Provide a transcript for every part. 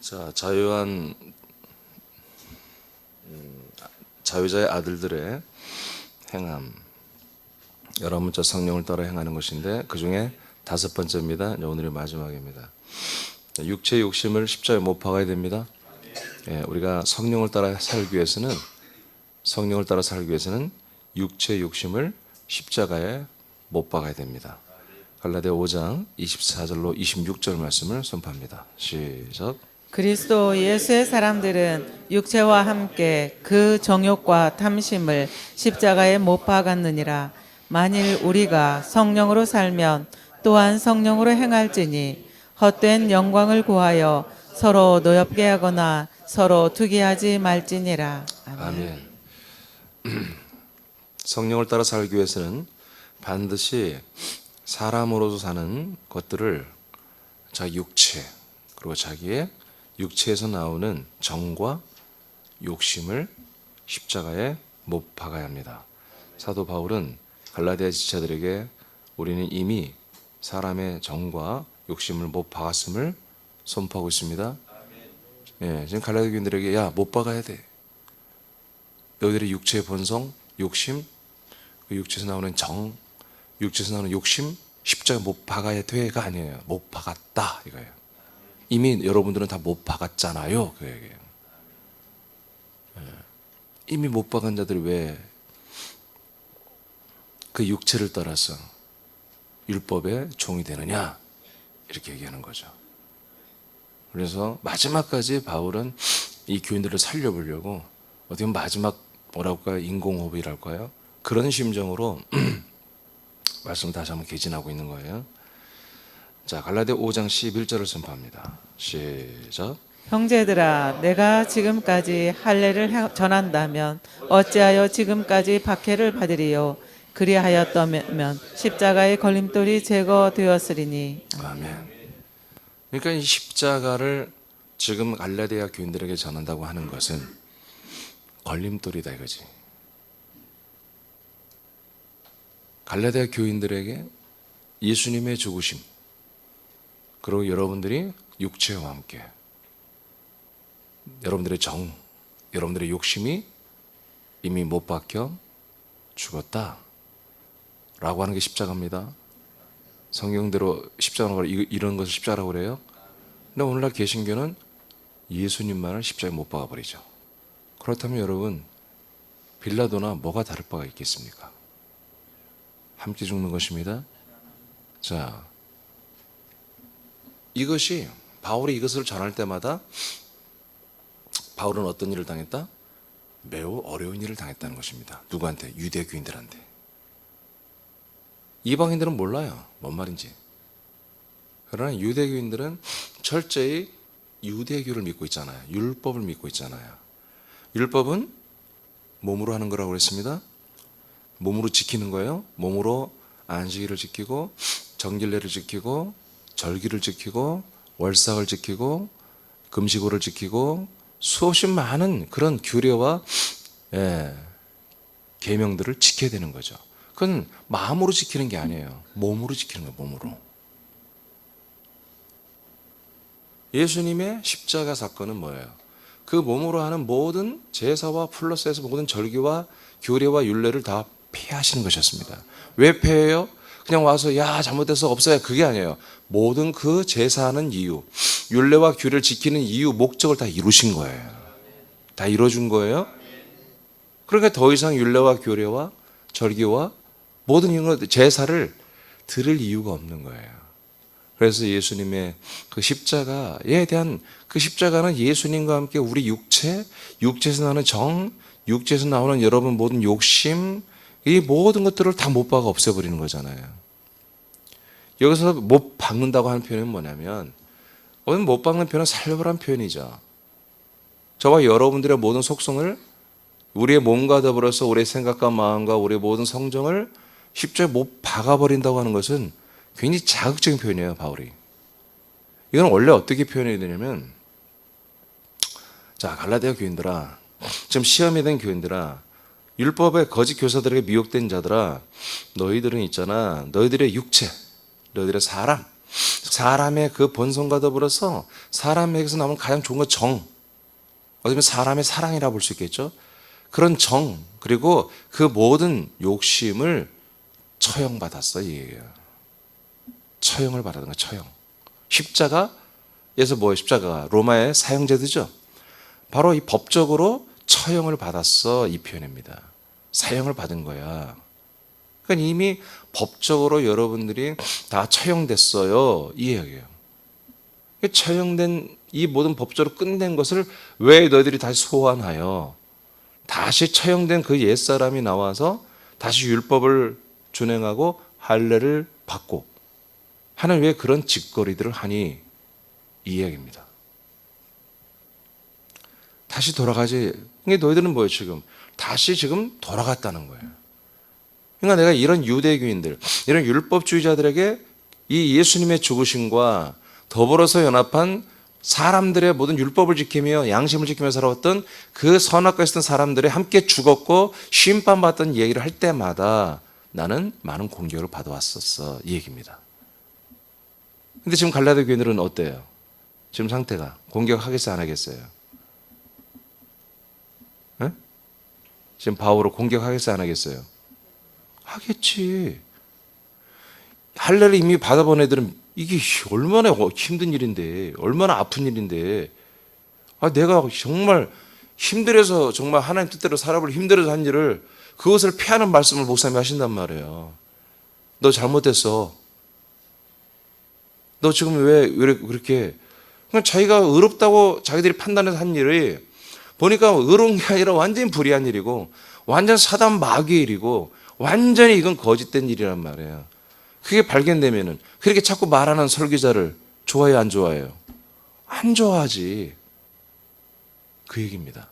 자, 자유자의 아들들의 행함, 여러분자 성령을 따라 행하는 것인데 그 중에 5번째입니다. 오늘의 마지막입니다. 육체 욕심을 십자가에 못 박아야 됩니다. 우리가 성령을 따라 살기 위해서는 육체 욕심을 십자가에 못 박아야 됩니다. 갈라디아 5장 24절로 26절 말씀을 선포합니다. 시작. 그리스도 예수의 사람들은 육체와 함께 그 정욕과 탐심을 십자가에 못 박았느니라. 만일 우리가 성령으로 살면 또한 성령으로 행할지니 헛된 영광을 구하여 서로 노엽게 하거나 서로 투기하지 말지니라. 아멘. 성령을 따라 살기 위해서는 반드시 사람으로서 사는 것들을 자기 육체 그리고 자기의 육체에서 나오는 정과 욕심을 십자가에 못 박아야 합니다. 사도 바울은 갈라디아 지체들에게 우리는 이미 사람의 정과 욕심을 못 박았음을 선포하고 있습니다. 지금 갈라디아 교인들에게 야, 못 박아야 돼. 너희들의 육체의 본성, 욕심, 그 육체에서 나오는 정, 육체에서 나오는 욕심 십자가에 못 박아야 돼가 아니에요. 못 박았다 이거예요. 이미 여러분들은 다 못 박았잖아요. 그 얘기예요. 이미 못 박은 자들이 왜 그 육체를 따라서 율법의 종이 되느냐 이렇게 얘기하는 거죠. 그래서 마지막까지 바울은 이 교인들을 살려보려고 어떻게 보면 마지막 뭐라고 할까요? 인공호흡이랄까요? 그런 심정으로 말씀을 다시 한번 개진하고 있는 거예요. 자, 갈라디아 5장 11절을 선포합니다. 시작. 형제들아, 내가 지금까지 할례를 전한다면 어찌하여 지금까지 박해를 받으리요? 그리하였다면 십자가의 걸림돌이 제거되었으리니. 아멘. 그러니까 이 십자가를 지금 갈라디아 교인들에게 전한다고 하는 것은 걸림돌이다 이거지. 갈라디아 교인들에게 예수님의 죽으심 그리고 여러분들이 육체와 함께 여러분들의 정, 여러분들의 욕심이 이미 못 박혀 죽었다 라고 하는 게 십자가입니다. 성경대로 십자가라고 이런 것을 십자가라고 그래요. 근데 오늘날 개신교는 예수님만을 십자가에 못 박아버리죠. 그렇다면 여러분 빌라도나 뭐가 다를 바가 있겠습니까? 함께 죽는 것입니다. 자, 이것이 바울이 이것을 전할 때마다 바울은 어떤 일을 당했다? 매우 어려운 일을 당했다는 것입니다. 누구한테? 유대교인들한테. 이방인들은 몰라요. 뭔 말인지. 그러나 유대교인들은 철저히 유대교를 믿고 있잖아요. 율법을 믿고 있잖아요. 율법은 몸으로 하는 거라고 그랬습니다. 몸으로 지키는 거예요. 몸으로 안식일을 지키고 정길례를 지키고 절기를 지키고 월삭을 지키고 금식오를 지키고 수없이 많은 그런 규례와 계명들을 지켜야 되는 거죠. 그건 마음으로 지키는 게 아니에요. 몸으로 지키는 거예요. 몸으로. 예수님의 십자가 사건은 뭐예요? 그 몸으로 하는 모든 제사와 플러스에서 모든 절기와 규례와 율례를 다 폐하시는 것이었습니다. 왜 폐해요? 그냥 와서 야 잘못해서 없어야 그게 아니에요. 모든 그 제사하는 이유, 율례와 규례를 지키는 이유, 목적을 다 이루신 거예요. 다 이루어준 거예요. 그러니까 더 이상 율례와 규례와 절기와 모든 이런 제사를 들을 이유가 없는 거예요. 그래서 예수님의 그 십자가에 대한 그 십자가는 예수님과 함께 우리 육체에서 나오는 정, 육체에서 나오는 여러분 모든 욕심, 이 모든 것들을 다 못 박아 없애버리는 거잖아요. 여기서 못 박는다고 하는 표현은 뭐냐면, 오늘 못 박는 표현은 살벌한 표현이죠. 저와 여러분들의 모든 속성을, 우리의 몸과 더불어서 우리의 생각과 마음과 우리의 모든 성정을 십자가에 못 박아버린다고 하는 것은 굉장히 자극적인 표현이에요, 바울이. 이건 원래 어떻게 표현해야 되냐면, 자, 갈라디아 교인들아, 지금 시험에 든 교인들아, 율법의 거짓 교사들에게 미혹된 자들아, 너희들은 있잖아, 너희들의 육체, 너희들의 사람의 그 본성과 더불어서 사람에게서 나오는 가장 좋은 건 정, 어쩌면 사람의 사랑이라 볼 수 있겠죠. 그런 정, 그리고 그 모든 욕심을 처형받았어, 이 얘기예요. 처형을 받았던 거야, 처형. 십자가에서 뭐예요? 십자가가 로마의 사형제도죠. 바로 이 법적으로 처형을 받았어, 이 표현입니다. 사형을 받은 거야. 그러니까 이미 법적으로 여러분들이 다 처형됐어요, 이 이야기예요. 처형된 이 모든 법적으로 끝낸 것을 왜 너희들이 다시 소환하여 다시 처형된 그 옛사람이 나와서 다시 율법을 준행하고 할례를 받고 하는 왜 그런 짓거리들을 하니, 이 이야기입니다. 다시 돌아가지. 이게 너희들은 뭐예요, 지금? 다시 지금 돌아갔다는 거예요. 그러니까 내가 이런 유대교인들, 이런 율법주의자들에게 이 예수님의 죽으심과 더불어서 연합한 사람들의 모든 율법을 지키며 양심을 지키며 살아왔던 그 선악과 있었던 사람들이 함께 죽었고 심판받던 얘기를 할 때마다 나는 많은 공격을 받아왔었어, 이 얘기입니다. 근데 지금 갈라디아 교인들은 어때요? 지금 상태가 공격하겠어요, 안 하겠어요? 네? 지금 바울을 공격하겠어요, 안 하겠어요? 하겠지. 할례를 이미 받아본 애들은 이게 얼마나 힘든 일인데, 얼마나 아픈 일인데, 내가 정말 힘들어서, 정말 하나님 뜻대로 살아볼 힘들어서 한 일을, 그것을 피하는 말씀을 목사님이 하신단 말이에요. 너 잘못했어. 너 지금 왜 그렇게, 그냥 자기가 의롭다고 자기들이 판단해서 한 일이 보니까 의로운 게 아니라 완전히 불의한 일이고, 완전 사단 마귀의 일이고, 완전히 이건 거짓된 일이란 말이에요. 그게 발견되면은 그렇게 자꾸 말하는 설교자를 좋아해요, 안 좋아해요? 안 좋아하지. 그 얘기입니다.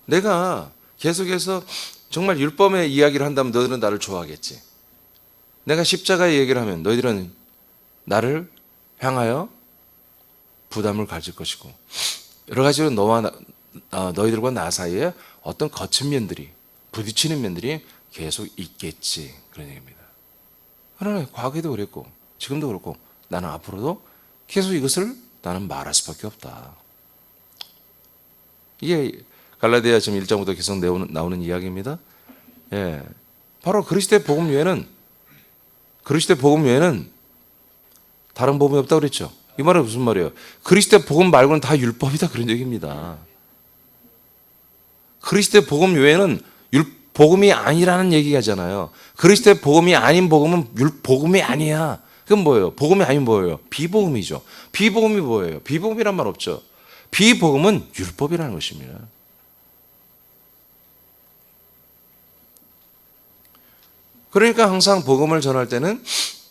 내가 계속해서 정말 율법의 이야기를 한다면 너희들은 나를 좋아하겠지. 내가 십자가의 얘기를 하면 너희들은 나를 향하여 부담을 가질 것이고, 여러 가지로 너희들과 나 사이에 어떤 거친 면들이, 부딪히는 면들이 계속 있겠지, 그런 얘기입니다. 그러나 과거에도 그랬고 지금도 그렇고 나는 앞으로도 계속 이것을 나는 말할 수밖에 없다. 이게 갈라디아 지금 1장부터 계속 나오는 이야기입니다. 예, 바로 그리스도의 복음 외에는 다른 복음이 없다고 그랬죠. 이 말은 무슨 말이에요? 그리스도의 복음 말고는 다 율법이다, 그런 얘기입니다. 그리스도의 복음 외에는 복음이 아니라는 얘기하잖아요. 그리스도의 복음이 아닌 복음은 복음이 아니야. 그건 뭐예요? 복음이 아닌 뭐예요? 비복음이죠. 비복음이 뭐예요? 비복음이란 말 없죠. 비복음은 율법이라는 것입니다. 그러니까 항상 복음을 전할 때는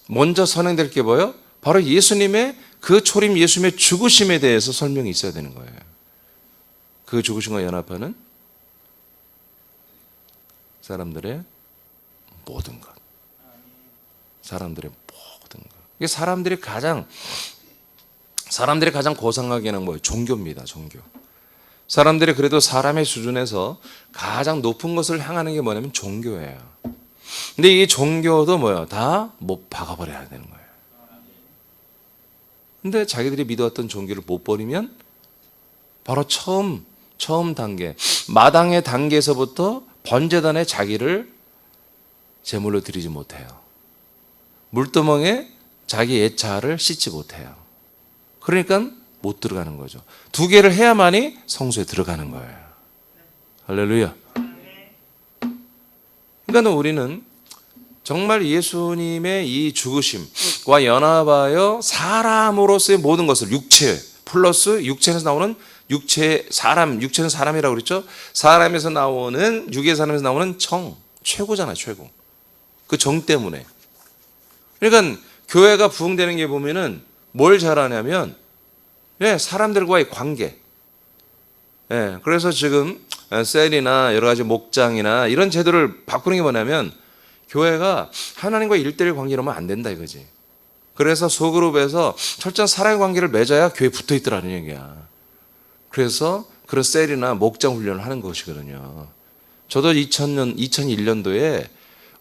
먼저 선행될 게 뭐예요? 바로 예수님의 그 초림, 예수님의 죽으심에 대해서 설명이 있어야 되는 거예요. 그 죽으심과 연합하는 사람들의 모든 것. 사람들의 모든 것. 이게 사람들이 가장 고상하게 하는 뭐예요? 종교입니다, 종교. 사람들이 그래도 사람의 수준에서 가장 높은 것을 향하는 게 뭐냐면 종교예요. 근데 이 종교도 뭐예요? 다 못 박아버려야 되는 거예요. 근데 자기들이 믿어왔던 종교를 못 버리면 바로 처음 단계, 마당의 단계에서부터 번제단에 자기를 제물로 드리지 못해요. 물두멍에 자기 옛자를 씻지 못해요. 그러니까 못 들어가는 거죠. 두 개를 해야만이 성소에 들어가는 거예요. 할렐루야. 그러니까 우리는 정말 예수님의 이 죽으심과 연합하여 사람으로서의 모든 것을 육체 플러스 육체에서 나오는 육체는 사람이라고 그랬죠. 사람에서 나오는 육의 사람에서 나오는 정 최고잖아요, 최고. 그 정 때문에. 그러니까 교회가 부흥되는 게 보면은 뭘 잘하냐면 사람들과의 관계. 그래서 지금 셀이나 여러 가지 목장이나 이런 제도를 바꾸는 게 뭐냐면 교회가 하나님과 1:1 관계로 하면 안 된다 이거지. 그래서 소그룹에서 철저한 사랑의 관계를 맺어야 교회에 붙어 있더라는 얘기야. 그래서 그런 셀이나 목장 훈련을 하는 것이거든요. 저도 2001년도에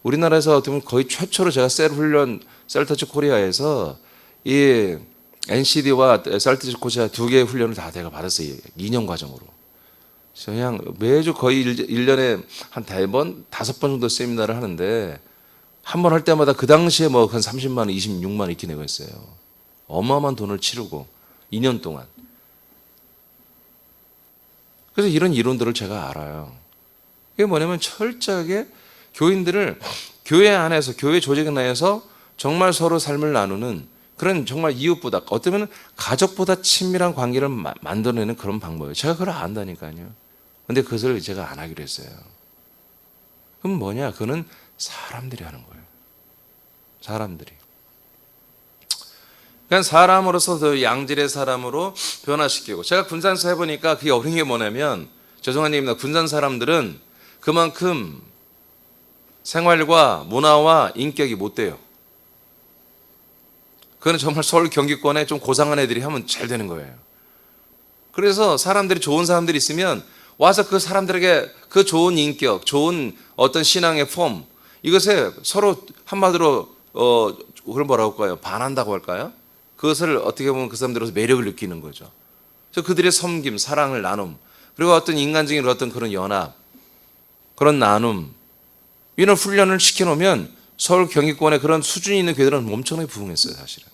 우리나라에서 어떻게 보면 거의 최초로 제가 셀터치 코리아에서 이 NCD와 셀터치 코리아 두 개의 훈련을 다 내가 받았어요. 2년 과정으로. 그냥 매주 거의 1년에 한 4번, 5번 정도 세미나를 하는데 한 번 할 때마다 그 당시에 뭐 한 30만 원, 26만 원 이렇게 내고 했어요. 어마어마한 돈을 치르고 2년 동안. 그래서 이런 이론들을 제가 알아요. 이게 뭐냐면 철저하게 교인들을 교회 안에서 교회 조직 내에서 정말 서로 삶을 나누는 그런 정말 이웃보다 어쩌면 가족보다 친밀한 관계를 만들어내는 그런 방법이에요. 제가 그걸 안다니까요. 근데 그것을 제가 안 하기로 했어요. 그럼 뭐냐? 그거는 사람들이 하는 거예요. 사람들이. 그냥 사람으로서 더 양질의 사람으로 변화시키고 제가 군산에서 해보니까 그게 어려운 게 뭐냐면 죄송한 얘기입니다. 군산 사람들은 그만큼 생활과 문화와 인격이 못 돼요. 그건 정말 서울 경기권에 좀 고상한 애들이 하면 잘 되는 거예요. 그래서 사람들이 좋은 사람들이 있으면 와서 그 사람들에게 그 좋은 인격, 좋은 어떤 신앙의 폼 이것에 서로 한마디로 그걸 뭐라고 할까요? 반한다고 할까요? 그것을 어떻게 보면 그 사람들로서 매력을 느끼는 거죠. 그래서 그들의 섬김, 사랑을 나눔 그리고 어떤 인간적인 어떤 그런 연합 그런 나눔 이런 훈련을 시켜놓으면 서울 경기권에 그런 수준이 있는 교회들은 엄청나게 부흥했어요 사실은.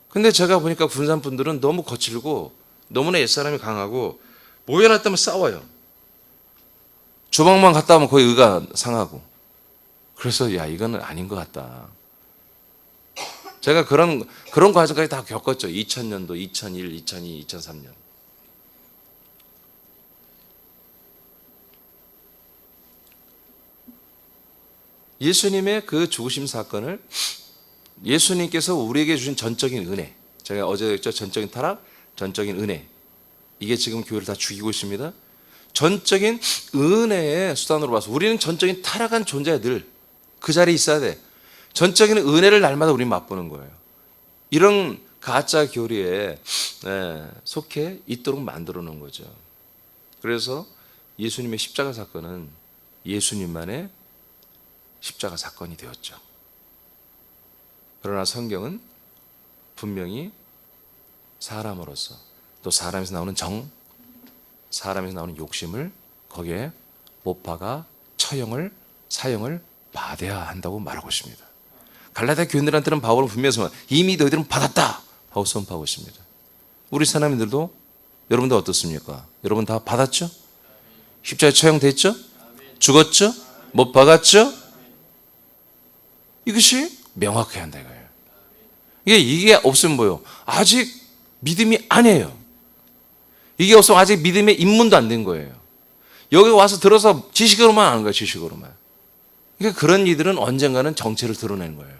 근데 제가 보니까 군산 분들은 너무 거칠고 너무나 옛사람이 강하고 모여놨다면 싸워요. 주방만 갔다 오면 거의 의가 상하고. 그래서 야 이거는 아닌 것 같다. 제가 그런 과정까지 다 겪었죠. 2000년도, 2001, 2002, 2003년. 예수님의 그 죽으심 사건을 예수님께서 우리에게 주신 전적인 은혜. 제가 어제 했죠. 전적인 타락, 전적인 은혜. 이게 지금 교회를 다 죽이고 있습니다. 전적인 은혜의 수단으로 봐서 우리는 전적인 타락한 존재들 그 자리에 있어야 돼. 전적인 은혜를 날마다 우리는 맛보는 거예요. 이런 가짜 교리에 속해 있도록 만들어 놓은 거죠. 그래서 예수님의 십자가 사건은 예수님만의 십자가 사건이 되었죠. 그러나 성경은 분명히 사람으로서 또 사람에서 나오는 정, 사람에서 나오는 욕심을 거기에 못 박아 처형을 사형을 받아야 한다고 말하고 있습니다. 갈라디아 교인들한테는 바울은 분명히 이미 너희들은 받았다 하고 선포하고 있습니다. 우리 사람들도 여러분들 어떻습니까? 여러분 다 받았죠? 십자가에 처형됐죠? 죽었죠? 못 박았죠? 이것이 명확해야 한다 이거예요. 이게 없으면 뭐예요? 아직 믿음이 아니에요. 이게 없으면 아직 믿음의 입문도 안 된 거예요. 여기 와서 들어서 지식으로만 아는 거예요. 지식으로만. 그러니까 그런 이들은 언젠가는 정체를 드러내는 거예요.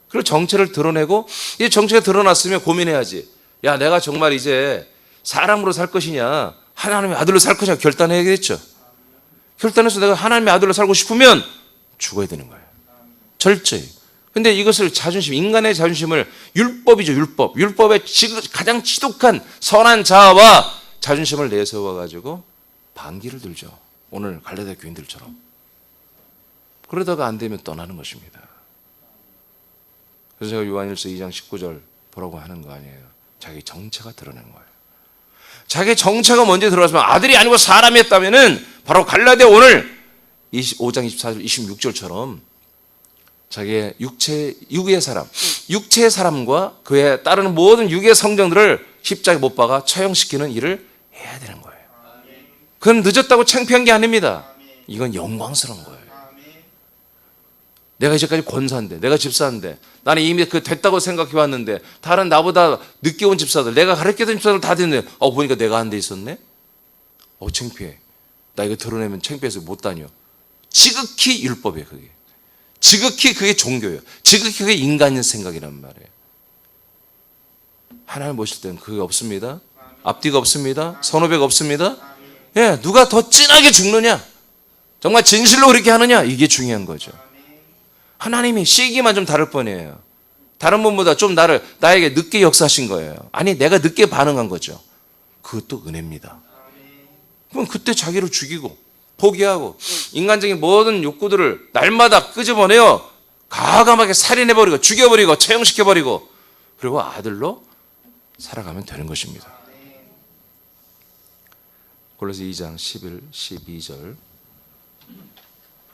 그리고 정체를 드러내고 이 정체가 드러났으면 고민해야지. 야 내가 정말 이제 사람으로 살 것이냐 하나님의 아들로 살 것이냐 결단해야겠죠. 결단해서 내가 하나님의 아들로 살고 싶으면 죽어야 되는 거예요. 철저히. 근데 이것을 자존심, 인간의 자존심을 율법이죠, 율법. 율법의 가장 지독한 선한 자아와 자존심을 내세워가지고 반기를 들죠. 오늘 갈라디아 교인들처럼. 그러다가 안 되면 떠나는 것입니다. 그래서 제가 요한일서 2장 19절 보라고 하는 거 아니에요. 자기 정체가 드러낸 거예요. 자기 정체가 먼저 들어갔으면 아들이 아니고 사람이었다면은 바로 갈라디아 오늘 5장 24절, 26절처럼 자기의 육의 사람, 육체의 사람과 그에 따르는 모든 육의 성정들을 십자가에 못 박아 처형시키는 일을 해야 되는 거예요. 그건 늦었다고 창피한 게 아닙니다. 이건 영광스러운 거예요. 내가 이제까지 권사인데, 내가 집사인데, 나는 이미 그 됐다고 생각해 왔는데, 다른 나보다 늦게 온 집사들, 내가 가르쳤던 집사들 다 됐는데, 보니까 내가 안 돼 있었네? 창피해. 나 이거 드러내면 창피해서 못 다녀. 지극히 율법이에요, 그게. 지극히 그게 종교예요. 지극히 그게 인간의 생각이란 말이에요. 하나님 보실 때는 그게 없습니다. 앞뒤가 없습니다. 선후배가 없습니다. 예, 누가 더 진하게 죽느냐? 정말 진실로 그렇게 하느냐? 이게 중요한 거죠. 하나님이 시기만 좀 다를 뿐이에요. 다른 분보다 좀 나에게 늦게 역사하신 거예요. 아니, 내가 늦게 반응한 거죠. 그것도 은혜입니다. 그럼 그때 자기를 죽이고 포기하고 인간적인 모든 욕구들을 날마다 끄집어내어 과감하게 살인해버리고 죽여버리고 처형시켜버리고 그리고 아들로 살아가면 되는 것입니다. 골로새 2장 11, 12절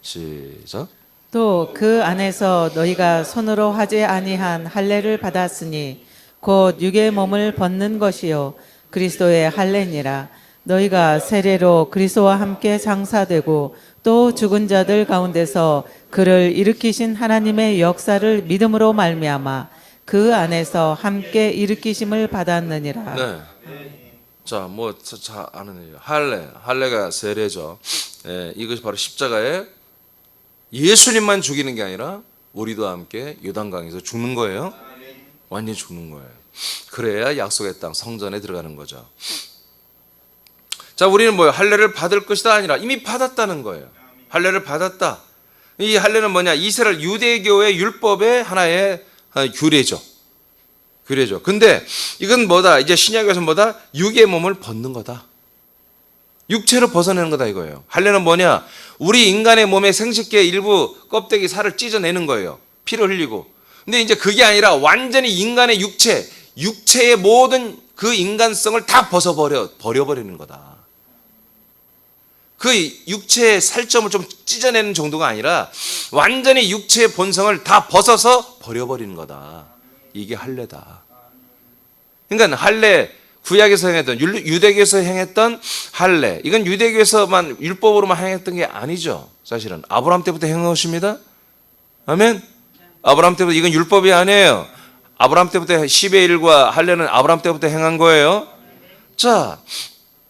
시작. 또 그 안에서 너희가 손으로 하지 아니한 할례를 받았으니 곧 육의 몸을 벗는 것이요 그리스도의 할례니라. 너희가 세례로 그리스도와 함께 장사되고 또 죽은 자들 가운데서 그를 일으키신 하나님의 역사를 믿음으로 말미암아 그 안에서 함께 일으키심을 받았느니라. 네. 자, 아는 할례가 세례죠. 예, 이것이 바로 십자가에 예수님만 죽이는 게 아니라 우리도 함께 요단강에서 죽는 거예요. 완전히 죽는 거예요. 그래야 약속의 땅 성전에 들어가는 거죠. 자, 우리는 뭐예요? 할례를 받을 것이다 아니라 이미 받았다는 거예요. 할례를 받았다. 이 할례는 뭐냐? 이스라엘 유대교의 율법의 하나의 규례죠. 근데 이건 뭐다? 이제 신약에서 뭐다? 육의 몸을 벗는 거다. 육체로 벗어내는 거다 이거예요. 할례는 뭐냐? 우리 인간의 몸의 생식계 일부 껍데기 살을 찢어내는 거예요. 피를 흘리고. 근데 이제 그게 아니라 완전히 인간의 육체의 모든 그 인간성을 다 버려버리는 거다. 그 육체의 살점을 좀 찢어내는 정도가 아니라 완전히 육체의 본성을 다 벗어서 버려버리는 거다. 이게 할례다. 그러니까 할례, 구약에서 행했던 유대교에서 행했던 할례, 이건 유대교에서만 율법으로만 행했던 게 아니죠. 사실은 아브라함 때부터 행한 것입니다. 아멘. 아브라함 때부터, 이건 율법이 아니에요. 아브라함 때부터 10의 1과 할례는 아브라함 때부터 행한 거예요. 자,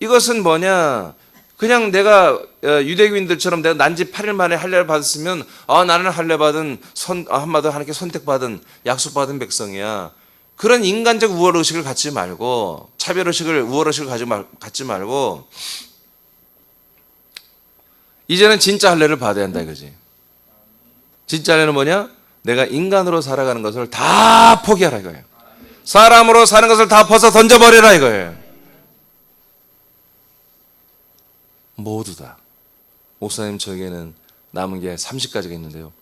이것은 뭐냐? 그냥 내가 유대교인들처럼 내가 난지 8일 만에 할례를 받았으면 나는 할례 받은 한마디로 하나님께 선택받은 약속받은 백성이야. 그런 인간적 우월의식을 갖지 말고 차별의식을 우월의식을 갖지 말고 이제는 진짜 할례를 받아야 한다 이거지. 진짜 할례는 뭐냐? 내가 인간으로 살아가는 것을 다 포기하라 이거예요. 사람으로 사는 것을 다 벗어 던져버리라 이거예요. 모두 다. 목사님 저에게는 남은 게 30가지가 있는데요.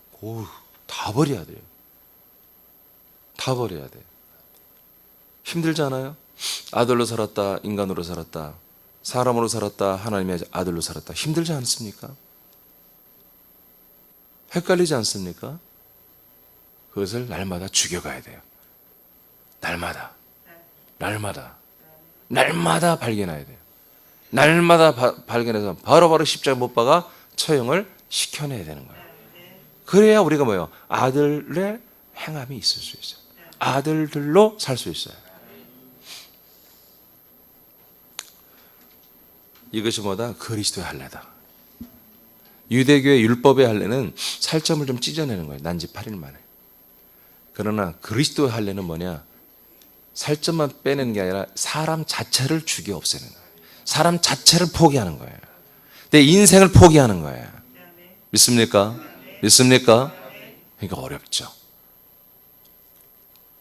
다 버려야 돼요. 다 버려야 돼요. 힘들잖아요. 아들로 살았다, 인간으로 살았다, 사람으로 살았다, 하나님의 아들로 살았다. 힘들지 않습니까? 헷갈리지 않습니까? 그것을 날마다 죽여가야 돼요. 날마다 발견해야 돼요. 날마다 발견해서 바로바로 십자가 못 박아 처형을 시켜내야 되는 거예요. 그래야 우리가 뭐예요? 아들의 행함이 있을 수 있어요. 아들들로 살 수 있어요. 이것이 뭐다? 그리스도의 할례다. 유대교의 율법의 할례는 살점을 좀 찢어내는 거예요. 난지 8일 만에. 그러나 그리스도의 할례는 뭐냐? 살점만 빼내는 게 아니라 사람 자체를 죽여 없애는 거예요. 사람 자체를 포기하는 거예요. 내 인생을 포기하는 거예요. 믿습니까? 믿습니까? 그러니까 어렵죠.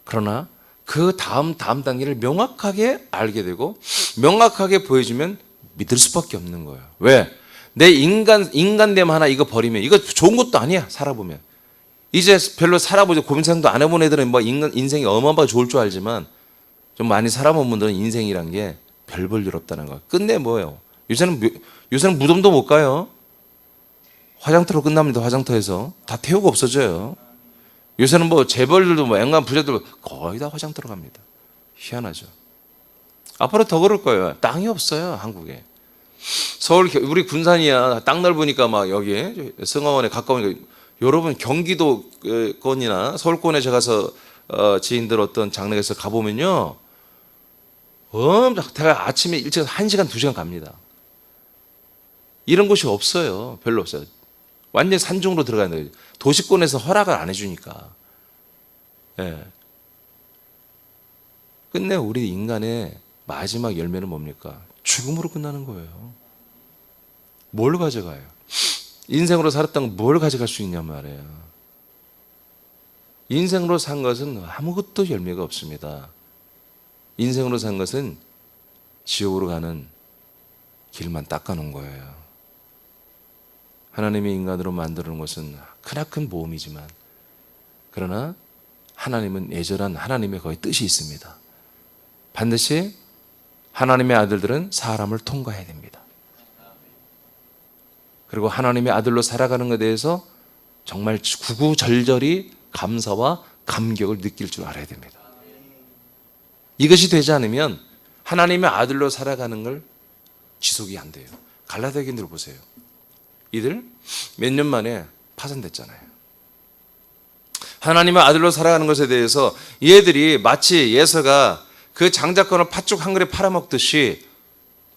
그러나 그 다음 단계를 명확하게 알게 되고 명확하게 보여주면 믿을 수밖에 없는 거예요. 왜? 내 인간됨 하나 이거 버리면 이거 좋은 것도 아니야. 살아보면 이제 별로 살아보지 고민생도 안 해본 애들은 뭐 인생이 어마어마하게 좋을 줄 알지만 좀 많이 살아본 분들은 인생이란 게 별 볼 일 없다는 거. 끝내 뭐예요? 요새는 무덤도 못 가요. 화장터로 끝납니다. 화장터에서 다 태우고 없어져요. 요새는 뭐 재벌들도 뭐 앵간 부자들 거의 다 화장터로 갑니다. 희한하죠. 앞으로 더 그럴 거예요. 땅이 없어요, 한국에. 서울 우리 군산이야. 땅 넓으니까 막 여기 성화원에 가까우니까 여러분 경기도권이나 서울권에 제가 가서 지인들 어떤 장례에서 가보면요, 제가 아침에 일찍 1시간 2시간 갑니다. 이런 곳이 없어요. 별로 없어요. 완전 산중으로 들어가는 거예요. 도시권에서 허락을 안 해주니까. 예. 끝내 우리 인간의 마지막 열매는 뭡니까? 죽음으로 끝나는 거예요. 뭘 가져가요? 인생으로 살았던 건 뭘 가져갈 수 있냔 말이에요. 인생으로 산 것은 아무것도 열매가 없습니다. 인생으로 산 것은 지옥으로 가는 길만 닦아놓은 거예요. 하나님이 인간으로 만들어 놓은 것은 크나큰 모험이지만, 그러나 하나님은 예절한 하나님의 거의 뜻이 있습니다. 반드시 하나님의 아들들은 사람을 통과해야 됩니다. 그리고 하나님의 아들로 살아가는 것에 대해서 정말 구구절절히 감사와 감격을 느낄 줄 알아야 됩니다. 이것이 되지 않으면 하나님의 아들로 살아가는 걸 지속이 안 돼요. 갈라디아인들 보세요. 이들 몇 년 만에 파산됐잖아요. 하나님의 아들로 살아가는 것에 대해서 얘들이 마치 예서가 그 장자권을 팥죽 한 그릇 팔아먹듯이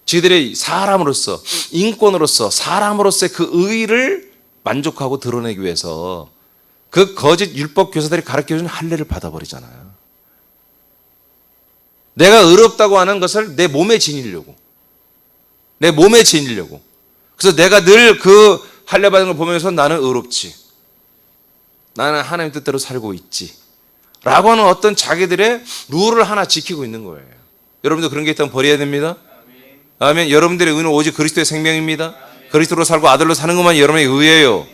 지들의 사람으로서, 인권으로서, 사람으로서의 그 의의를 만족하고 드러내기 위해서 그 거짓 율법 교사들이 가르쳐준 할례를 받아버리잖아요. 내가 의롭다고 하는 것을 내 몸에 지니려고, 그래서 내가 늘 그 할례 받은 걸 보면서 나는 의롭지, 나는 하나님 뜻대로 살고 있지 라고 하는 어떤 자기들의 룰을 하나 지키고 있는 거예요. 여러분도 그런 게 있다면 버려야 됩니다. 아멘. 여러분들의 의는 오직 그리스도의 생명입니다. 그리스도로 살고 아들로 사는 것만이 여러분의 의예요.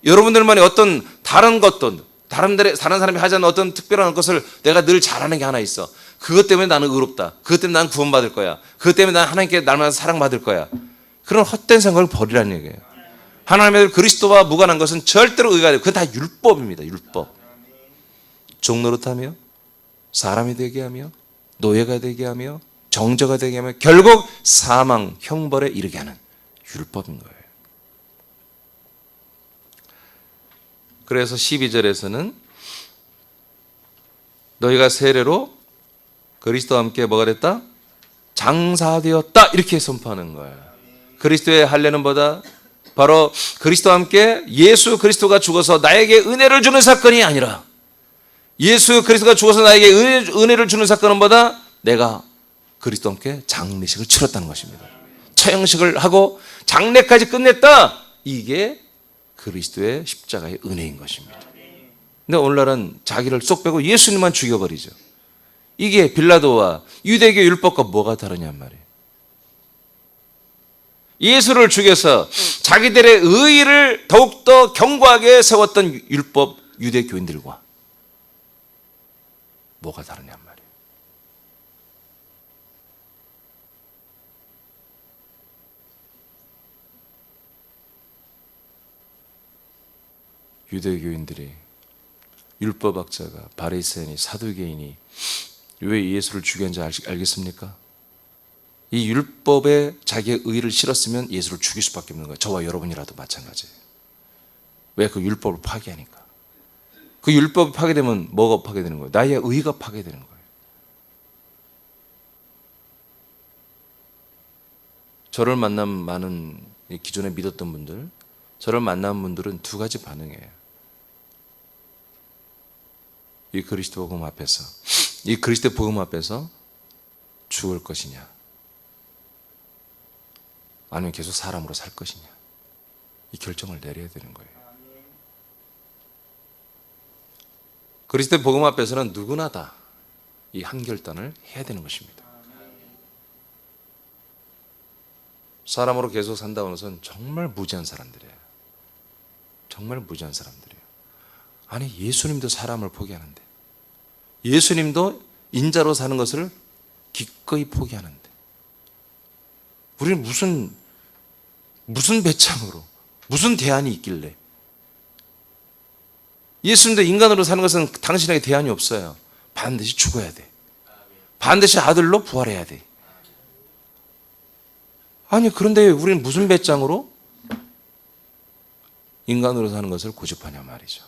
여러분들만의 어떤 다른 것도, 다른 사람이 하지 않는 어떤 특별한 것을 내가 늘 잘하는 게 하나 있어. 그것 때문에 나는 의롭다, 그것 때문에 나는 구원받을 거야, 그것 때문에 나는 하나님께 날마다 사랑받을 거야. 그런 헛된 생각을 버리라는 얘기예요. 하나님의 그리스도와 무관한 것은 절대로 의가 돼요. 그건 다 율법입니다. 율법. 종노릇하며 사람이 되게 하며 노예가 되게 하며 정저가 되게 하며 결국 사망, 형벌에 이르게 하는 율법인 거예요. 그래서 12절에서는 너희가 세례로 그리스도와 함께 뭐가 됐다? 장사되었다, 이렇게 선포하는 거예요. 그리스도의 할례는 뭐다? 바로 그리스도와 함께 예수 그리스도가 죽어서 나에게 은혜를 주는 사건이 아니라, 예수 그리스도가 죽어서 나에게 은혜를 주는 사건은 뭐다? 내가 그리스도와 함께 장례식을 치렀다는 것입니다. 처형식을 하고 장례까지 끝냈다. 이게 그리스도의 십자가의 은혜인 것입니다. 근데 오늘날은 자기를 쏙 빼고 예수님만 죽여버리죠. 이게 빌라도와 유대교 율법과 뭐가 다르냔 말이에요. 예수를 죽여서 자기들의 의의를 더욱더 견고하게 세웠던 율법 유대교인들과 뭐가 다르냔 말이에요. 유대교인들이, 율법학자가, 바리새인이, 사두개인이 왜 예수를 죽였는지 알겠습니까? 이 율법에 자기의 의의를 실었으면 예수를 죽일 수밖에 없는 거예요. 저와 여러분이라도 마찬가지예요. 왜? 그 율법을 파괴하니까. 그 율법이 파괴되면 뭐가 파괴되는 거예요? 나의 의의가 파괴되는 거예요. 저를 만난 많은 기존에 믿었던 분들, 저를 만난 분들은 두 가지 반응이에요. 이 그리스도 복음 앞에서, 이 그리스도 복음 앞에서 죽을 것이냐, 아니면 계속 사람으로 살 것이냐, 이 결정을 내려야 되는 거예요. 그리스도 복음 앞에서는 누구나 다 이 한결단을 해야 되는 것입니다. 사람으로 계속 산다고 해서는 정말 무지한 사람들이에요. 정말 무지한 사람들이에요. 아니, 예수님도 사람을 포기하는데, 예수님도 인자로 사는 것을 기꺼이 포기하는데, 우리는 무슨 배짱으로, 무슨 대안이 있길래? 예수님도 인간으로 사는 것은 당신에게 대안이 없어요. 반드시 죽어야 돼. 반드시 아들로 부활해야 돼. 아니, 그런데 우리는 무슨 배짱으로? 인간으로 사는 것을 고집하냐 말이죠.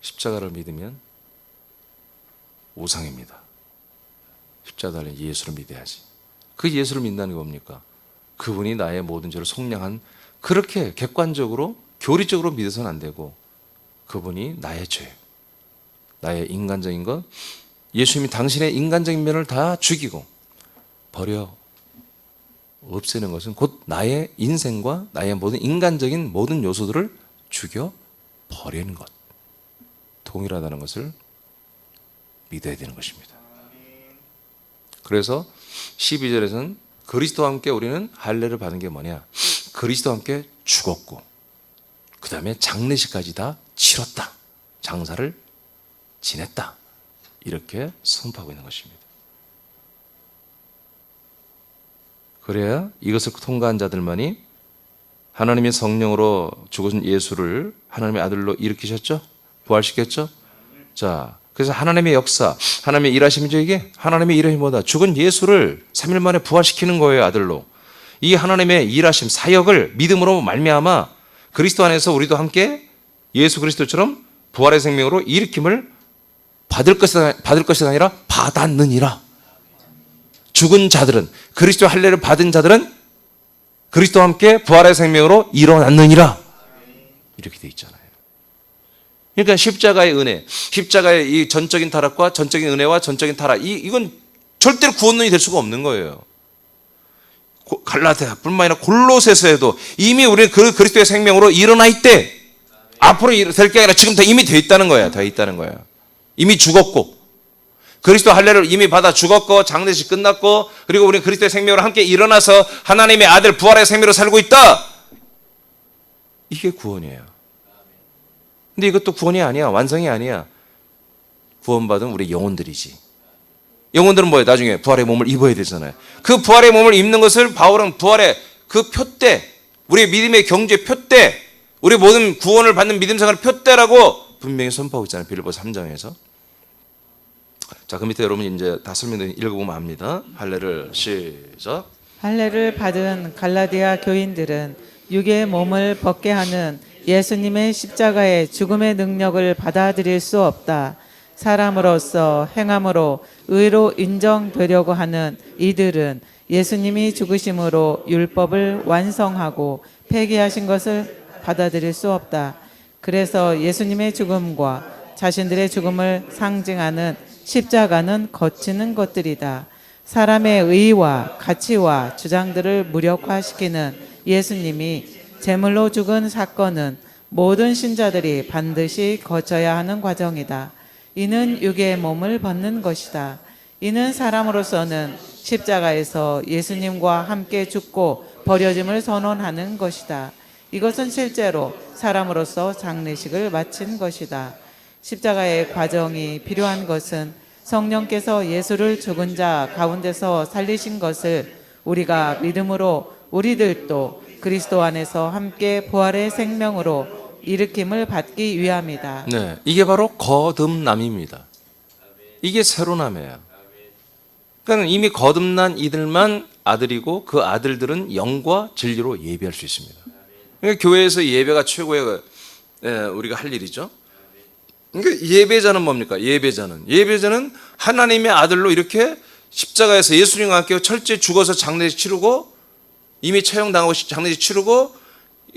십자가를 믿으면 우상입니다. 십자가 달린 예수를 믿어야지. 그 예수를 믿는다는 게 뭡니까? 그분이 나의 모든 죄를 속량한, 그렇게 객관적으로 교리적으로 믿어서는 안 되고 그분이 나의 죄, 나의 인간적인 것, 예수님이 당신의 인간적인 면을 다 죽이고 버려 없애는 것은 곧 나의 인생과 나의 모든 인간적인 모든 요소들을 죽여 버리는 것, 동일하다는 것을 믿어야 되는 것입니다. 그래서 12절에서는 그리스도와 함께 우리는 할례를 받은 게 뭐냐? 그리스도와 함께 죽었고 그 다음에 장례식까지 다 치렀다, 장사를 지냈다, 이렇게 선포하고 있는 것입니다. 그래야 이것을 통과한 자들만이 하나님의 성령으로 죽으신 예수를 하나님의 아들로 일으키셨죠? 부활시켰죠? 자, 그래서 하나님의 역사, 하나님의 일하심이죠. 이게 하나님의 일하심이 뭐다? 죽은 예수를 3일 만에 부활시키는 거예요, 아들로. 이 하나님의 일하심, 사역을 믿음으로 말미암아 그리스도 안에서 우리도 함께 예수 그리스도처럼 부활의 생명으로 일으킴을 받을 것이 아니라 받았느니라. 죽은 자들은, 그리스도 할례를 받은 자들은 그리스도와 함께 부활의 생명으로 일어났느니라. 이렇게 돼 있잖아요. 그러니까 십자가의 은혜, 십자가의 이 전적인 타락과 전적인 은혜와 전적인 타락, 이건 절대로 구원론이 될 수가 없는 거예요. 갈라디아뿐만 아니라 골로새서에도 이미 우리는 그 그리스도의 생명으로 일어나 있대. 앞으로 될 게 아니라 지금 다 이미 돼 있다는 거야. 돼 있다는 거야. 이미 죽었고 그리스도 할례를 이미 받아 죽었고 장례식 끝났고 그리고 우리는 그리스도의 생명으로 함께 일어나서 하나님의 아들 부활의 생명으로 살고 있다. 이게 구원이에요. 근데 이것도 구원이 아니야. 완성이 아니야. 구원받은 우리 영혼들이지. 영혼들은 뭐예요? 나중에 부활의 몸을 입어야 되잖아요. 그 부활의 몸을 입는 것을 바울은 부활의 그 표대, 우리의 믿음의 경주의 표대, 우리 모든 구원을 받는 믿음 생활의 표대라고 분명히 선포하고 있잖아요. 빌립보서 3장에서. 자, 그 밑에 여러분 이제 다 설명 읽어보면 압니다. 할례를 시작. 할례를 받은 갈라디아 교인들은 육의 몸을 벗게 하는 예수님의 십자가의 죽음의 능력을 받아들일 수 없다. 사람으로서 행함으로 의로 인정되려고 하는 이들은 예수님이 죽으심으로 율법을 완성하고 폐기하신 것을 받아들일 수 없다. 그래서 예수님의 죽음과 자신들의 죽음을 상징하는 십자가는 거치는 것들이다. 사람의 의와 가치와 주장들을 무력화시키는 예수님이 제물로 죽은 사건은 모든 신자들이 반드시 거쳐야 하는 과정이다. 이는 육의 몸을 벗는 것이다. 이는 사람으로서는 십자가에서 예수님과 함께 죽고 버려짐을 선언하는 것이다. 이것은 실제로 사람으로서 장례식을 마친 것이다. 십자가의 과정이 필요한 것은 성령께서 예수를 죽은 자 가운데서 살리신 것을 우리가 믿음으로 우리들도 그리스도 안에서 함께 부활의 생명으로 일으킴을 받기 위함이다. 네, 이게 바로 거듭남입니다. 이게 새로남이에요. 그러니까 이미 거듭난 이들만 아들이고 그 아들들은 영과 진리로 예배할 수 있습니다. 그러니까 교회에서 예배가 최고의 우리가 할 일이죠. 그러니까 예배자는 뭡니까? 예배자는 하나님의 아들로 이렇게 십자가에서 예수님과 함께 철저히 죽어서 장례식 치르고 이미 처형당하고 장례식 치르고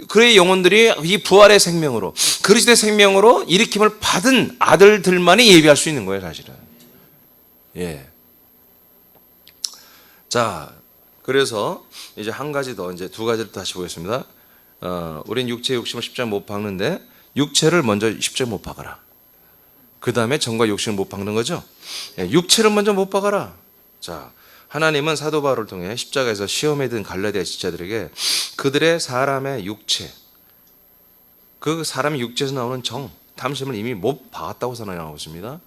그의 영혼들이 이 부활의 생명으로 그리스도의 생명으로 일으킴을 받은 아들들만이 예배할 수 있는 거예요, 사실은. 예. 자, 그래서 이제 한 가지 더, 이제 두 가지를 다시 보겠습니다. 우린 육체의 욕심을 십자가에 못 박는데 육체를 먼저 십자가에 못 박아라. 그 다음에 정과 욕심을 못 박는 거죠. 예, 육체를 먼저 못 박아라. 자, 하나님은 사도 바울을 통해 십자가에서 시험에 든 갈라디아 지체들에게 그들의 사람의 육체, 그 사람의 육체에서 나오는 정, 탐심을 이미 못 박았다고 선언하고 있습니다.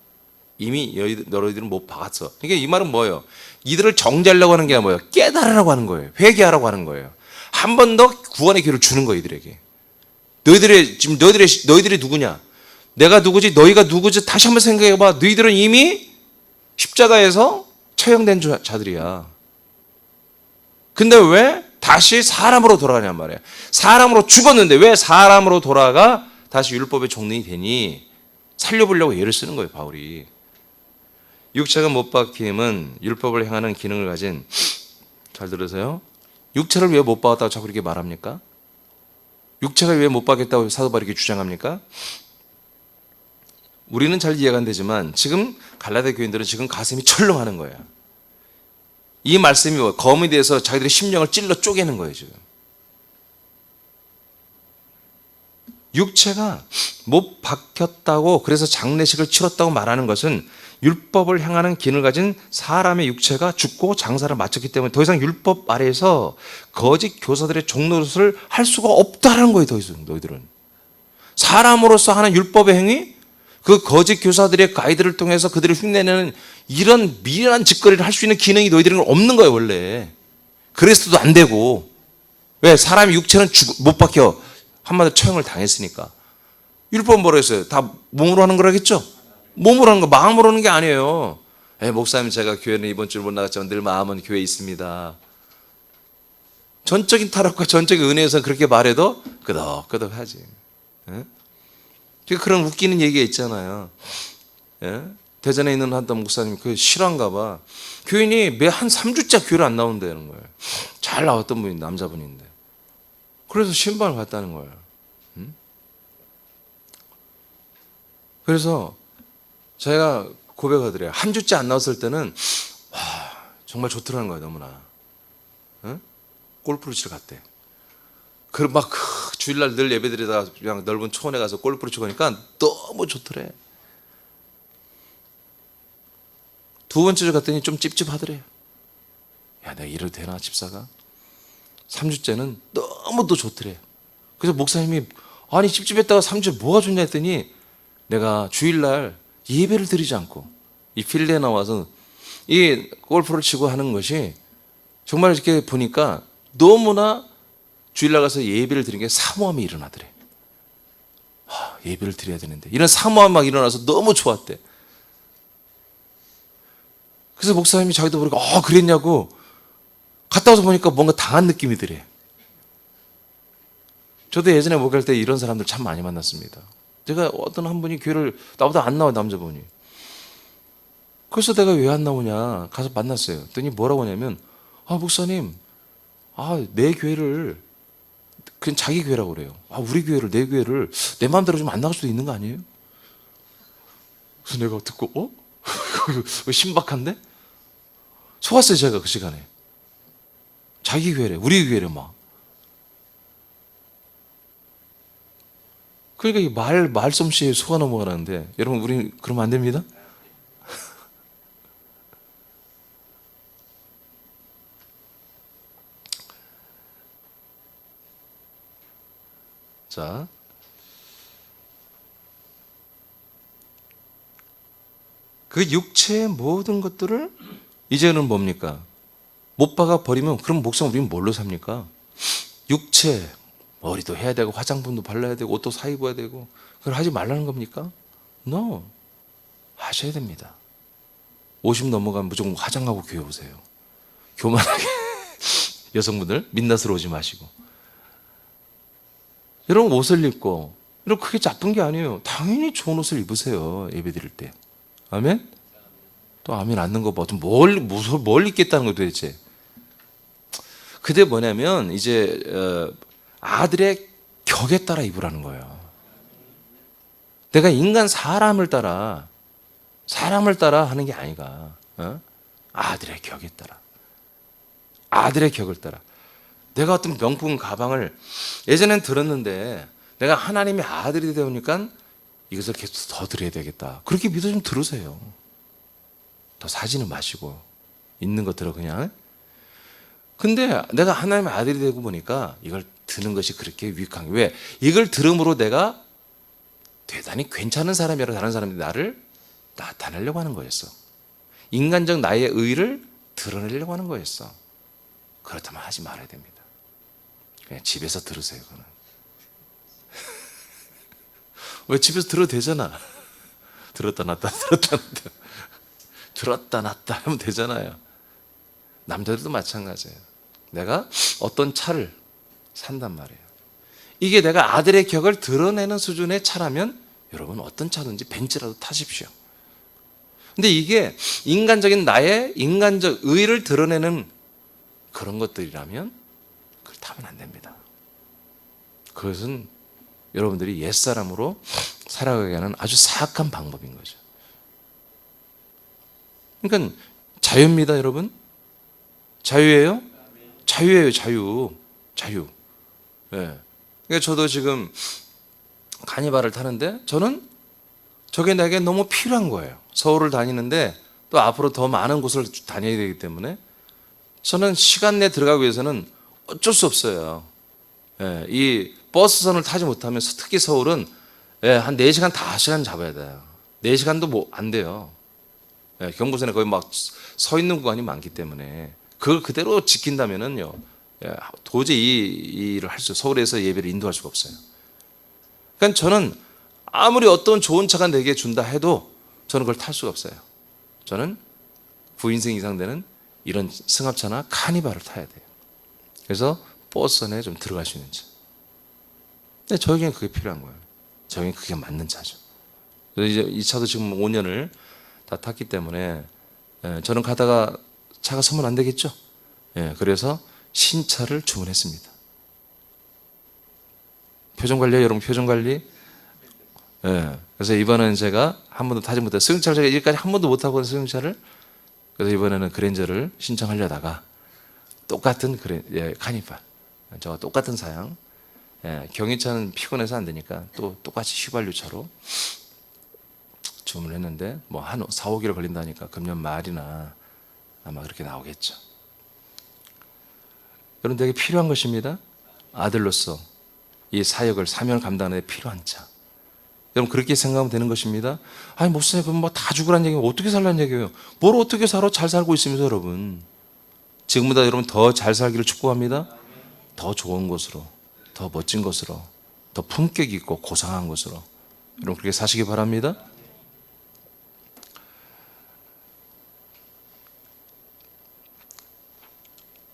이미 너희들은 못 박았어. 그러니까 이 말은 뭐예요? 이들을 정죄하려고 하는 게 뭐예요? 깨달으라고 하는 거예요. 회개하라고 하는 거예요. 한 번 더 구원의 기회를 주는 거예요, 이들에게. 너희들이 누구냐? 내가 누구지? 너희가 누구지? 다시 한번 생각해봐. 너희들은 이미 십자가에서 처형된 자들이야. 근데 왜 다시 사람으로 돌아가냔 말이에요. 사람으로 죽었는데 왜 사람으로 돌아가 다시 율법의 종론이 되니? 살려보려고 예를 쓰는 거예요, 바울이. 육체가 못 박힘은 율법을 행하는 기능을 가진, 잘 들으세요. 육체를 왜 못 박았다고 자꾸 이렇게 말합니까? 육체가 왜 못 박겠다고 사도 바울이 이렇게 주장합니까? 우리는 잘 이해가 안 되지만 지금 갈라디아 교인들은 지금 가슴이 철렁하는 거예요. 이 말씀이 검에 대해서 자기들의 심령을 찔러 쪼개는 거예요, 지금. 육체가 못 박혔다고 그래서 장례식을 치렀다고 말하는 것은 율법을 행하는 기능을 가진 사람의 육체가 죽고 장사를 마쳤기 때문에 더 이상 율법 아래에서 거짓 교사들의 종노릇을 할 수가 없다는 거예요. 더 이상 너희들은 사람으로서 하는 율법의 행위, 그 거짓 교사들의 가이드를 통해서 그들을 흉내내는 이런 미련한 짓거리를 할 수 있는 기능이 너희들은 없는 거예요. 원래 그리스도도 안 되고. 왜? 사람의 육체는 못 박혀. 한마디로 처형을 당했으니까. 율법은 뭐라 했어요? 다 몸으로 하는 거라겠죠? 몸으로 하는 거, 마음으로 하는 게 아니에요. 목사님, 제가 교회는 이번 주를 못 나갔지만 늘 마음은 교회에 있습니다. 전적인 타락과 전적인 은혜에서 그렇게 말해도 끄덕끄덕 하지. 그런 웃기는 얘기가 있잖아요. 대전에 있는 한 목사님, 그 실화인가 봐. 교인이 매 한 3주째 교회를 안 나온다는 거예요. 잘 나왔던 분이 남자분인데. 그래서 신방을 갔다는 거예요. 그래서 제가 고백하더래요. 한 주째 안 나왔을 때는 와, 정말 좋더라는 거예요. 너무나. 골프를 치러 갔대. 그 막 주일날 늘 예배드리다가 그냥 넓은 초원에 가서 골프를 치고 하니까 너무 좋더래. 두 번째 주 갔더니 좀 찝찝하더래. 야, 내가 이래도 되나 집사가? 3주째는 너무 또 좋더래. 그래서 목사님이 아니 찝찝했다가 3주째 뭐가 좋냐 했더니 내가 주일날 예배를 드리지 않고 이 필드에 나와서 이 골프를 치고 하는 것이 정말 이렇게 보니까 너무나 주일날 가서 예배를 드리는 게 사모함이 일어나더래. 예배를 드려야 되는데 이런 사모함이 막 일어나서 너무 좋았대. 그래서 목사님이 자기도 모르게 그랬냐고 갔다 와서 보니까 뭔가 당한 느낌이 들래. 저도 예전에 목회할 때 이런 사람들 참 많이 만났습니다. 제가 어떤 한 분이 교회를 나보다 안 나와요, 남자분이. 그래서 내가 왜 안 나오냐 가서 만났어요. 그랬더니 뭐라고 하냐면 목사님, 내 교회를 그냥 자기 교회라고 그래요. 우리 교회를, 내 교회를 내 마음대로 좀 안 나갈 수도 있는 거 아니에요? 그래서 내가 듣고 신박한데? 속았어요, 제가 그 시간에. 자기 교회래, 우리 교회래 막. 그러니까 이 말솜씨에 속아 넘어가는데 여러분, 우리 그러면 안 됩니다. 자, 그 육체의 모든 것들을 이제는 뭡니까? 못 박아 버리면 그럼 목사님 우리는 뭘로 삽니까? 육체, 머리도 해야 되고 화장품도 발라야 되고 옷도 사 입어야 되고 그걸 하지 말라는 겁니까? No, 하셔야 됩니다. 50 넘어가면 무조건 화장하고 교회 오세요. 교만하게 여성분들 민낯으로 오지 마시고. 여러분 옷을 입고 이렇게 크게 나쁜 게 아니에요. 당연히 좋은 옷을 입으세요, 예배 드릴 때. 아멘? 또 아멘 않는 거 봐. 뭘 입겠다는 거 도대체. 그게 뭐냐면 이제 아들의 격에 따라 입으라는 거예요. 내가 인간 사람을 따라 하는 게 아니가. 아들의 격에 따라. 아들의 격을 따라. 내가 어떤 명품 가방을 예전엔 들었는데 내가 하나님의 아들이 되다 보니까 이것을 계속 더 드려야 되겠다. 그렇게 믿어 좀 들으세요. 더 사지는 마시고 있는 거 들어 그냥. 근데 내가 하나님의 아들이 되고 보니까 이걸 드는 것이 그렇게 유익한 게 왜? 이걸 들음으로 내가 대단히 괜찮은 사람이라 다른 사람들이 나를 나타내려고 하는 거였어. 인간적 나의 의를 드러내려고 하는 거였어. 그렇다면 하지 말아야 됩니다. 그냥 집에서 들으세요. 그거는. 왜 집에서 들어도 되잖아. 들었다 놨다 들었다 놨다 하면 되잖아요. 남자들도 마찬가지예요. 내가 어떤 차를 산단 말이에요. 이게 내가 아들의 격을 드러내는 수준의 차라면 여러분 어떤 차든지 벤츠라도 타십시오. 근데 이게 인간적인 나의 인간적 의를 드러내는 그런 것들이라면 그걸 타면 안 됩니다. 그것은 여러분들이 옛사람으로 살아가게 하는 아주 사악한 방법인 거죠. 그러니까 자유입니다, 여러분. 자유예요? 자유예요, 자유. 예. 그러니까 저도 지금 가니발을 타는데 저는 저게 내게 너무 필요한 거예요. 서울을 다니는데 또 앞으로 더 많은 곳을 다녀야 되기 때문에 저는 시간 내에 들어가기 위해서는 어쩔 수 없어요. 예, 이 버스선을 타지 못하면 특히 서울은 한 4시간, 5시간 잡아야 돼요. 4시간도 뭐 안 돼요. 예, 경부선에 거의 막 서 있는 구간이 많기 때문에 그걸 그대로 지킨다면은요, 도저히 이 일을 서울에서 예배를 인도할 수가 없어요. 그러니까 저는 아무리 어떤 좋은 차가 내게 준다 해도 저는 그걸 탈 수가 없어요. 저는 9인승 이상 되는 이런 승합차나 카니발을 타야 돼요. 그래서 버스 안에 좀 들어갈 수 있는 차. 근데 저에게는 그게 필요한 거예요. 저에게는 그게 맞는 차죠. 그래서 이제 이 차도 지금 5년을 다 탔기 때문에 저는 가다가 차가 서면 안 되겠죠. 그래서 신차를 주문했습니다. 표정 관리요, 여러분, 표정 관리. 그래서 이번에는 제가 한 번도 타지 못해 승용차를 제가 여기까지 한 번도 못 타고 승용차를, 그래서 이번에는 그랜저를 신청하려다가 똑같은 카니발, 저와 똑같은 사양. 경유차는 피곤해서 안 되니까 또 똑같이 휘발유차로 주문했는데 뭐 한 4, 5개월 걸린다니까 금년 말이나 아마 그렇게 나오겠죠. 여러분, 되게 필요한 것입니다. 아들로서 이 사역을, 사명을 감당하는 데 필요한 차. 여러분, 그렇게 생각하면 되는 것입니다. 아니, 목사님, 그럼 뭐 다 죽으란 얘기예요? 어떻게 살라는 얘기예요? 뭘 어떻게 살아? 잘 살고 있으면서. 여러분, 지금보다 여러분 더 잘 살기를 축복합니다. 더 좋은 것으로, 더 멋진 것으로, 더 품격 있고 고상한 것으로 여러분 그렇게 사시기 바랍니다.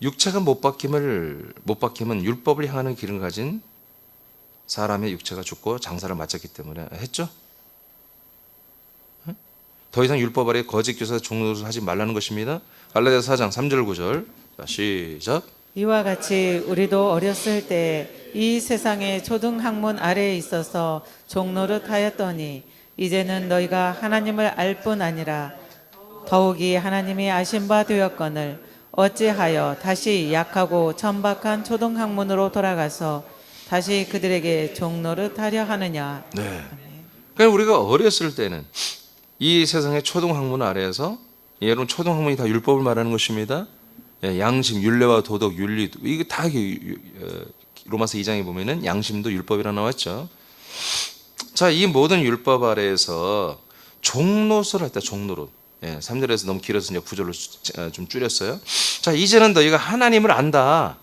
육체가 못 박힘은 율법을 향하는 길을 가진 사람의 육체가 죽고 장사를 마쳤기 때문에 했죠. 더 이상 율법 아래 거짓 교사 종노릇을 하지 말라는 것입니다. 갈라디아서 4장 3절 9절. 자, 시작. 이와 같이 우리도 어렸을 때 이 세상의 초등학문 아래에 있어서 종노릇하였더니 이제는 너희가 하나님을 알 뿐 아니라 더욱이 하나님이 아신 바 되었거늘 어찌하여 다시 약하고 천박한 초등학문으로 돌아가서 다시 그들에게 종노릇하려 하느냐. 네. 그러니까 우리가 어렸을 때는 이 세상의 초등학문 아래에서, 여러분, 초등학문이 다 율법을 말하는 것입니다. 양심, 율례와 도덕, 윤리, 이게 다 로마서 2장에 보면은 양심도 율법이라 나왔죠. 자, 이 모든 율법 아래에서 종노릇을 할 때, 종노릇. 3절에서 너무 길어서 이제 9절로 좀 줄였어요. 자, 이제는 너희가 하나님을 안다.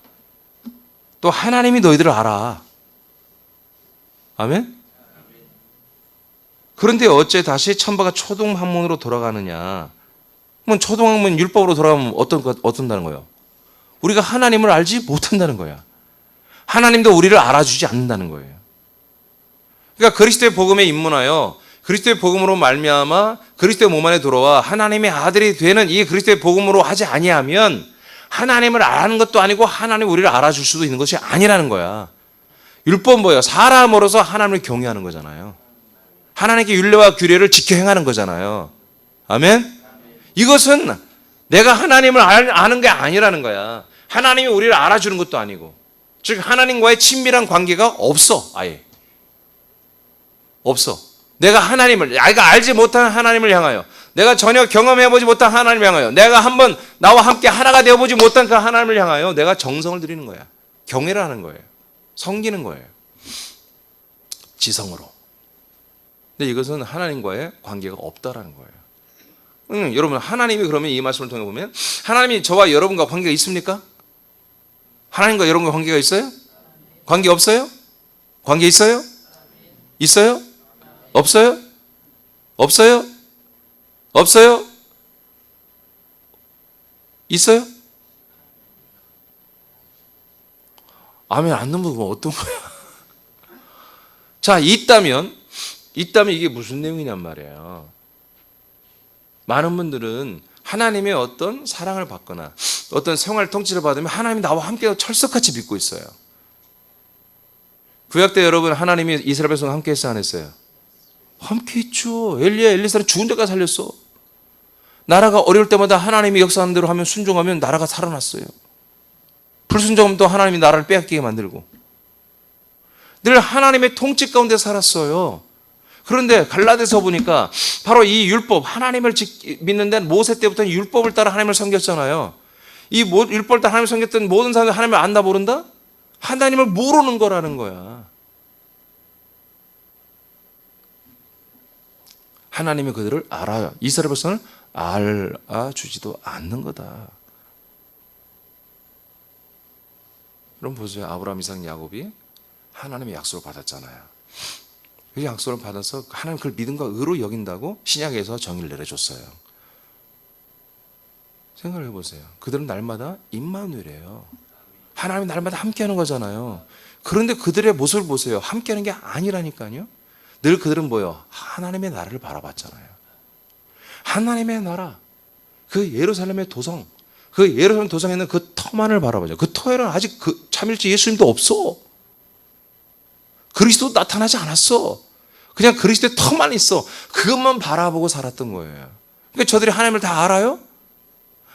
또 하나님이 너희들을 알아. 아멘? 그런데 어째 다시 천바가 초등학문으로 돌아가느냐? 그럼 초등학문 율법으로 돌아가면 어떤다는 거예요? 우리가 하나님을 알지 못한다는 거야. 하나님도 우리를 알아주지 않는다는 거예요. 그러니까 그리스도의 복음에 입문하여 그리스도의 복음으로 말미암아 그리스도의 몸 안에 들어와 하나님의 아들이 되는 이 그리스도의 복음으로 하지 아니하면 하나님을 아는 것도 아니고 하나님 우리를 알아줄 수도 있는 것이 아니라는 거야. 율법 뭐예요? 사람으로서 하나님을 경외하는 거잖아요. 하나님께 율례와 규례를 지켜 행하는 거잖아요. 아멘? 이것은 내가 하나님을 아는 게 아니라는 거야. 하나님이 우리를 알아주는 것도 아니고, 즉 하나님과의 친밀한 관계가 없어. 아예 없어. 내가 알지 못한 하나님을 향하여, 내가 전혀 경험해보지 못한 하나님을 향하여, 내가 한번 나와 함께 하나가 되어보지 못한 그 하나님을 향하여 내가 정성을 들이는 거야. 경외를 하는 거예요. 섬기는 거예요. 지성으로. 근데 이것은 하나님과의 관계가 없다라는 거예요. 여러분, 하나님이 그러면 이 말씀을 통해 보면 하나님이 저와 여러분과 관계가 있습니까? 하나님과 여러분과 관계가 있어요? 관계 없어요? 관계 있어요? 있어요? 없어요? 없어요? 없어요? 있어요? 아멘 안 넘으면 어떤 거야? 자, 있다면 이게 무슨 내용이냔 말이에요. 많은 분들은 하나님의 어떤 사랑을 받거나 어떤 생활 통치를 받으면 하나님이 나와 함께 철석같이 믿고 있어요. 구약 때 여러분 하나님이 이스라엘 백성과 함께 했어 안 했어요? 함께 했죠. 엘리야 엘리사를 죽은 데까지 살렸어. 나라가 어려울 때마다 하나님이 역사하는 대로 하면 순종하면 나라가 살아났어요. 불순종하면 또 하나님이 나라를 빼앗기게 만들고 늘 하나님의 통치 가운데 살았어요. 그런데 갈라디아서 보니까 바로 이 율법 하나님을 믿는 데는 모세 때부터 율법을 따라 하나님을 섬겼잖아요. 이 율법을 따라 하나님을 섬겼던 모든 사람들이 하나님을 안다 모른다? 하나님을 모르는 거라는 거야. 하나님이 그들을 알아요. 이스라엘 백성을 알아주지도 않는 거다. 그럼 보세요. 아브라함, 이삭, 야곱이 하나님의 약속을 받았잖아요. 그 약속을 받아서 하나님 그걸 믿음과 의로 여긴다고 신약에서 정의를 내려줬어요. 생각을 해보세요. 그들은 날마다 임마누엘이에요. 하나님이 날마다 함께하는 거잖아요. 그런데 그들의 모습을 보세요. 함께하는 게 아니라니까요. 늘 그들은 뭐예요? 하나님의 나라를 바라봤잖아요. 하나님의 나라, 그 예루살렘의 도성, 그 예루살렘 도성에 있는 그 터만을 바라보죠. 그 터에는 아직 그 참일치 예수님도 없어. 그리스도 나타나지 않았어. 그냥 그리스도의 터만 있어. 그것만 바라보고 살았던 거예요. 그러니까 저들이 하나님을 다 알아요?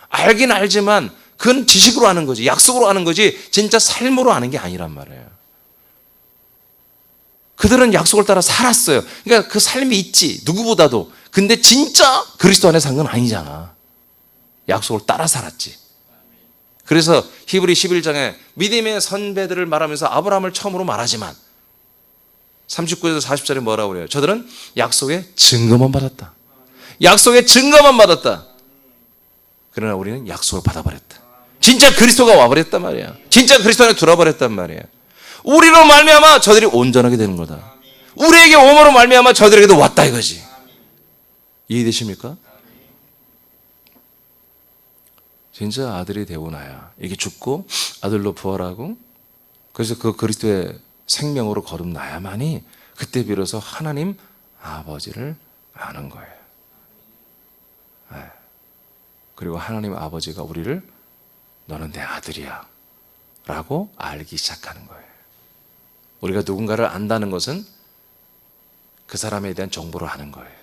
알긴 알지만 그건 지식으로 아는 거지, 약속으로 아는 거지 진짜 삶으로 아는 게 아니란 말이에요. 그들은 약속을 따라 살았어요. 그러니까 그 삶이 있지, 누구보다도. 근데 진짜 그리스도 안에 산 건 아니잖아. 약속을 따라 살았지. 그래서 히브리 11장에 믿음의 선배들을 말하면서 아브라함을 처음으로 말하지만 39절에서 40절에 뭐라고 그래요? 저들은 약속의 증거만 받았다. 약속의 증거만 받았다. 그러나 우리는 약속을 받아버렸다. 진짜 그리스도가 와버렸단 말이야. 진짜 그리스도 안에 들어버렸단 말이야. 우리로 말미암아 저들이 온전하게 되는 거다. 우리에게 오므로 말미암아 저들에게도 왔다 이거지. 이해되십니까? 진짜 아들이 되고 나야 이렇게 죽고 아들로 부활하고 그래서 그 그리스도의 생명으로 거듭나야만이 그때 비로소 하나님 아버지를 아는 거예요. 그리고 하나님 아버지가 우리를 너는 내 아들이야 라고 알기 시작하는 거예요. 우리가 누군가를 안다는 것은 그 사람에 대한 정보를 아는 거예요.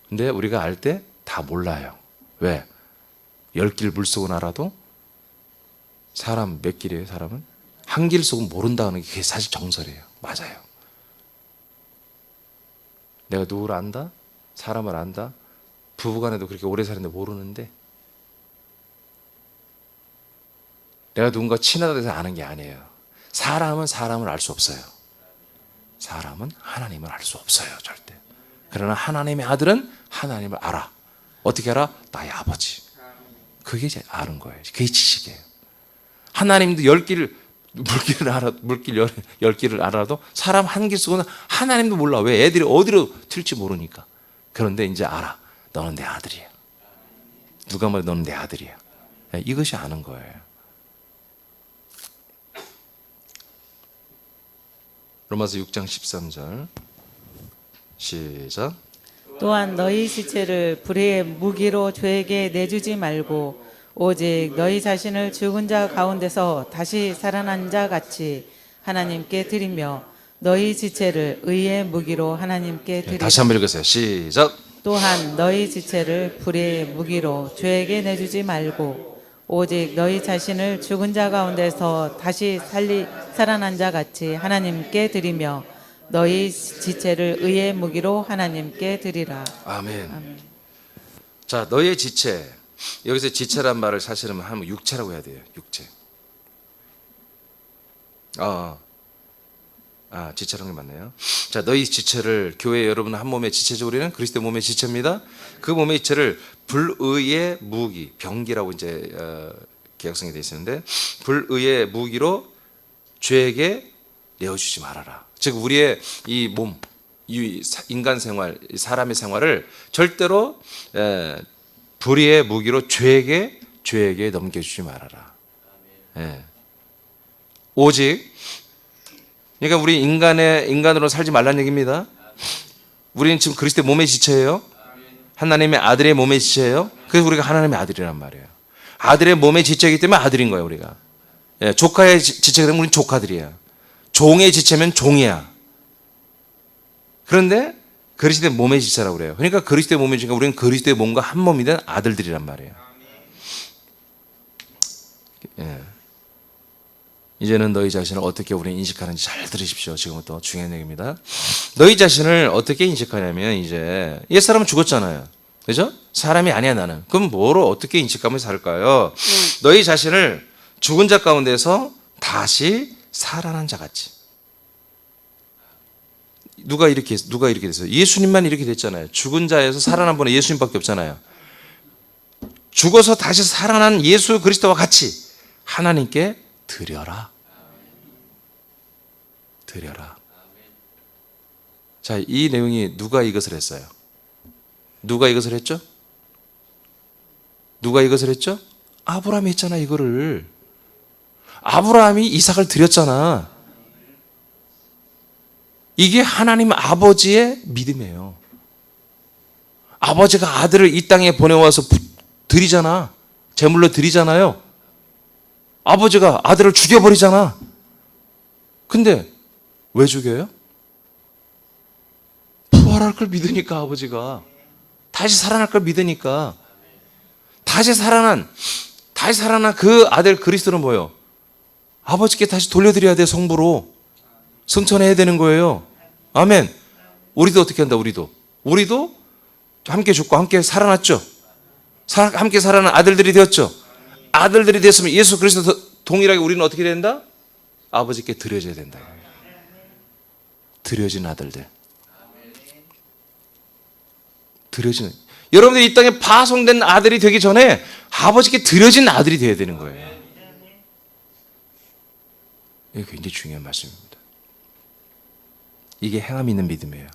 근데 우리가 알 때 다 몰라요. 왜? 10길 물속은 알아도 사람 몇 길이에요? 사람은? 한 길 속은 모른다는 게 그게 사실 정설이에요. 맞아요. 내가 누구를 안다? 사람을 안다? 부부간에도 그렇게 오래 사는데 모르는데 내가 누군가 친하다고 해서 아는 게 아니에요. 사람은 사람을 알 수 없어요. 사람은 하나님을 알 수 없어요. 절대. 그러나 하나님의 아들은 하나님을 알아. 어떻게 알아? 나의 아버지. 그게 이제 아는 거예요. 그게 지식이에요. 하나님도 물길을 알아, 물길 10길을 알아도 사람 한 길 속은 하나님도 몰라. 왜? 애들이 어디로 튈지 모르니까. 그런데 이제 알아. 너는 내 아들이야. 누가 말해 너는 내 아들이야. 이것이 아는 거예요. 로마서 6장 13절 시작. 또한 너희 시체를 불의 무기로 죄에게 내주지 말고 오직 너희 자신을 죽은 자 가운데서 다시 살아난 자 같이 하나님께 드리며 너희 지체를 의의 무기로 하나님께 드리라. 다시 한번 읽으세요. 시작. 또한 너희 지체를 불의 무기로 죄에게 내주지 말고 오직 너희 자신을 죽은 자 가운데서 다시 살아난 자 같이 하나님께 드리며 너희 지체를 의의 무기로 하나님께 드리라. 아멘. 아멘. 자, 너의 지체. 여기서 지체란 말을 사실은 하면 육체라고 해야 돼요. 육체. 지체라는 게 맞네요. 자, 너희 지체를 교회 여러분 한 몸의 지체죠. 우리는 그리스도 몸의 지체입니다. 그 몸의 지체를 불의의 무기, 병기라고 이제 개혁성이 되어 있는데 불의의 무기로 죄에게 내어주지 말아라. 즉 우리의 이 몸, 이 인간 생활, 사람의 생활을 절대로 불의의 무기로 죄에게 넘겨주지 말아라. 오직, 그러니까 우리 인간으로 살지 말라는 얘기입니다. 우리는 지금 그리스도의 몸의 지체예요. 하나님의 아들의 몸의 지체예요. 그래서 우리가 하나님의 아들이란 말이에요. 아들의 몸의 지체이기 때문에 아들인 거예요, 우리가. 예, 조카의 지체가 되면 우리는 조카들이야. 종의 지체면 종이야. 그런데 그리스도의 몸의 지체라고 그래요. 그러니까 그리스도의 몸의 지체가 우리는 그리스도의 몸과 한 몸이 된 아들들이란 말이에요. 예. 이제는 너희 자신을 어떻게 우리는 인식하는지 잘 들으십시오. 지금부터 중요한 얘기입니다. 너희 자신을 어떻게 인식하냐면, 이제 옛사람은 죽었잖아요. 그죠? 사람이 아니야 나는. 그럼 뭐로 어떻게 인식하면서 살까요? 너희 자신을 죽은 자 가운데서 다시 살아난 자 같이. 누가 이렇게 됐어요? 예수님만 이렇게 됐잖아요. 죽은 자에서 살아난 분은 예수님밖에 없잖아요. 죽어서 다시 살아난 예수 그리스도와 같이 하나님께 드려라. 드려라. 자, 이 내용이 누가 이것을 했어요? 누가 이것을 했죠? 누가 이것을 했죠? 아브라함이 했잖아, 이거를. 아브라함이 이삭을 드렸잖아. 이게 하나님 아버지의 믿음이에요. 아버지가 아들을 이 땅에 보내와서 드리잖아. 제물로 드리잖아요. 아버지가 아들을 죽여버리잖아. 근데 왜 죽여요? 부활할 걸 믿으니까. 아버지가 다시 살아날 걸 믿으니까. 다시 살아난 그 아들 그리스도는 뭐예요? 아버지께 다시 돌려드려야 돼. 성부로 승천해야 되는 거예요. 아멘. 우리도 어떻게 한다? 우리도 함께 죽고 함께 살아났죠. 함께 살아난 아들들이 되었죠. 아들들이 됐으면 예수 그리스도 동일하게 우리는 어떻게 된다? 아버지께 드려져야 된다. 드려진 아들들. 드려지는. 여러분들이 이 땅에 파송된 아들이 되기 전에 아버지께 드려진 아들이 되어야 되는 거예요. 이게 굉장히 중요한 말씀입니다. 이게 행함 있는 믿음이에요.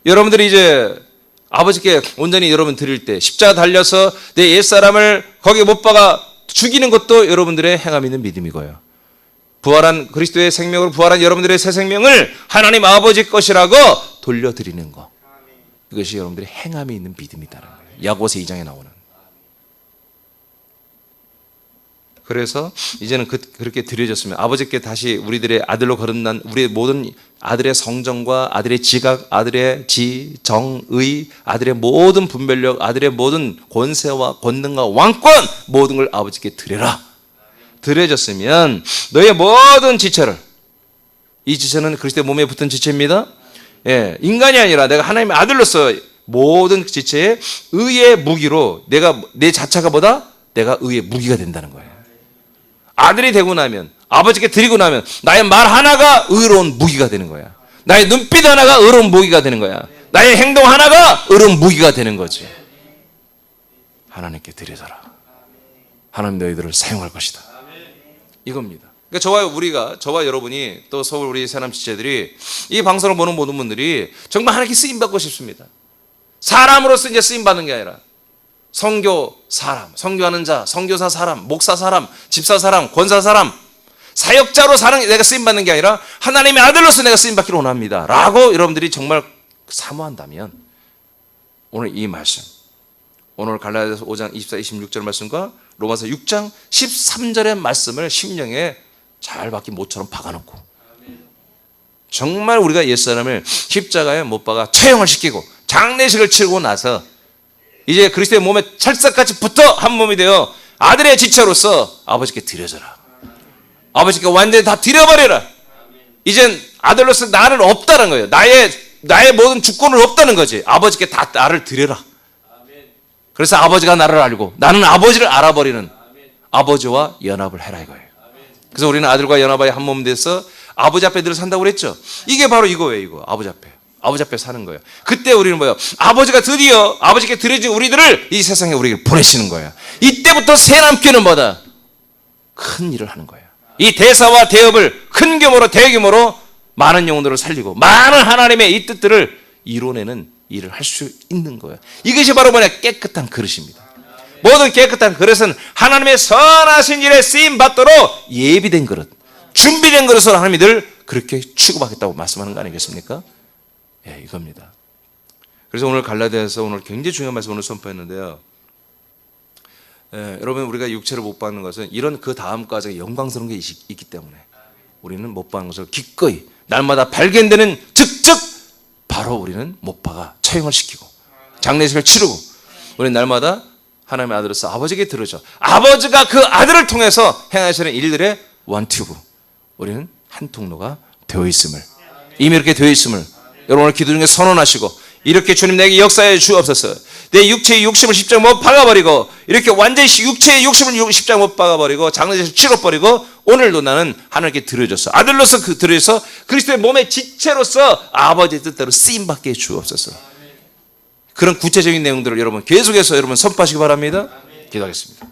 여러분들이 이제 아버지께 온전히 여러분 드릴 때 십자가 달려서 내 옛사람을 거기에 못 박아 죽이는 것도 여러분들의 행함 있는 믿음이고요. 부활한 그리스도의 생명으로 부활한 여러분들의 새 생명을 하나님 아버지 것이라고 돌려드리는 것. 이것이 여러분들의 행함이 있는 믿음이다라는 거예요. 야고보서 2장에 나오는. 그래서 이제는 그렇게 드려졌으면 아버지께 다시 우리들의 아들로 거듭난 우리의 모든 아들의 성정과 아들의 지각, 아들의 지, 정, 의, 아들의 모든 분별력, 아들의 모든 권세와 권능과 왕권 모든 걸 아버지께 드려라. 드려졌으면 너의 모든 지체를, 이 지체는 그리스도의 몸에 붙은 지체입니다. 예, 인간이 아니라 내가 하나님의 아들로서 모든 지체의 의의 무기로 내 자체가 뭐다? 내가 의의 무기가 된다는 거예요. 아들이 되고 나면, 아버지께 드리고 나면 나의 말 하나가 의로운 무기가 되는 거야. 나의 눈빛 하나가 의로운 무기가 되는 거야. 나의 행동 하나가 의로운 무기가 되는 거지. 하나님께 드려져라. 하나님 너희들을 사용할 것이다. 이겁니다. 그러니까 저와 여러분이 또 서울 우리 새남 지체들이 이 방송을 보는 모든 분들이 정말 하나님께 쓰임 받고 싶습니다. 사람으로서 이제 쓰임 받는 게 아니라 선교 사람, 선교하는 자, 선교사 사람, 목사 사람, 집사 사람, 권사 사람, 사역자로 사는 내가 쓰임 받는 게 아니라 하나님의 아들로서 내가 쓰임 받기를 원합니다. 라고 여러분들이 정말 사모한다면 오늘 이 말씀, 오늘 갈라디아서 5장 24, 26절 말씀과 로마서 6장 13절의 말씀을 심령에 잘 박힌 못처럼 박아놓고 정말 우리가 옛사람을 십자가에 못 박아 처형을 시키고 장례식을 치르고 나서 이제 그리스도의 몸에 찰싹같이 붙어 한 몸이 되어 아들의 지체로서 아버지께 드려져라. 아버지께 완전히 다 드려버려라. 이젠 아들로서 나는 없다는 거예요. 나의 모든 주권은 없다는 거지. 아버지께 다 나를 드려라. 그래서 아버지가 나를 알고 나는 아버지를 알아버리는 아버지와 연합을 해라 이거예요. 그래서 우리는 아들과 연합하여 한 몸 돼서 아버지 앞에 늘 산다고 그랬죠. 이게 바로 이거예요. 이거 아버지 앞에 사는 거예요. 그때 우리는 뭐예요? 아버지가 드디어 아버지께 드려진 우리들을 이 세상에 우리에게 보내시는 거예요. 이때부터 새남교는 뭐다? 큰 일을 하는 거예요. 이 대사와 대업을 큰 규모로 대규모로 많은 영혼들을 살리고 많은 하나님의 이 뜻들을 이뤄내는 일을 할 수 있는 거예요. 이것이 바로 뭐냐? 깨끗한 그릇입니다. 모든 깨끗한 그릇은 하나님의 선하신 일에 쓰임 받도록 예비된 그릇, 준비된 것으로 하나님이 늘 그렇게 취급하겠다고 말씀하는 거 아니겠습니까? 예, 이겁니다. 그래서 오늘 갈라디아서 오늘 굉장히 중요한 말씀 오늘 선포했는데요. 예, 여러분 우리가 육체를 못 받는 것은 이런 그 다음 과정에 영광스러운 게 있기 때문에 우리는 못 받는 것을 기꺼이 날마다 발견되는 즉즉 바로 우리는 못 박아 처형을 시키고 장례식을 치르고 우리는 날마다 하나님의 아들로서 아버지에게 들으죠. 아버지가 그 아들을 통해서 행하시는 일들의 원튜브 우리는 한 통로가 되어 있음을 이미 이렇게 되어 있음을 여러분 오늘 기도 중에 선언하시고 이렇게 주님 내게 역사해 주옵소서. 내 육체의 욕심을 십자가 못 박아버리고 이렇게 완전히 육체의 욕심을 십자가 못 박아버리고 장례식을 치러버리고 오늘도 나는 하나님께 드려졌어. 아들로서 그 드려서 그리스도의 몸의 지체로서 아버지의 뜻대로 쓰임받게 주옵소서. 그런 구체적인 내용들을 여러분 계속해서 여러분 선포하시기 바랍니다. 기도하겠습니다.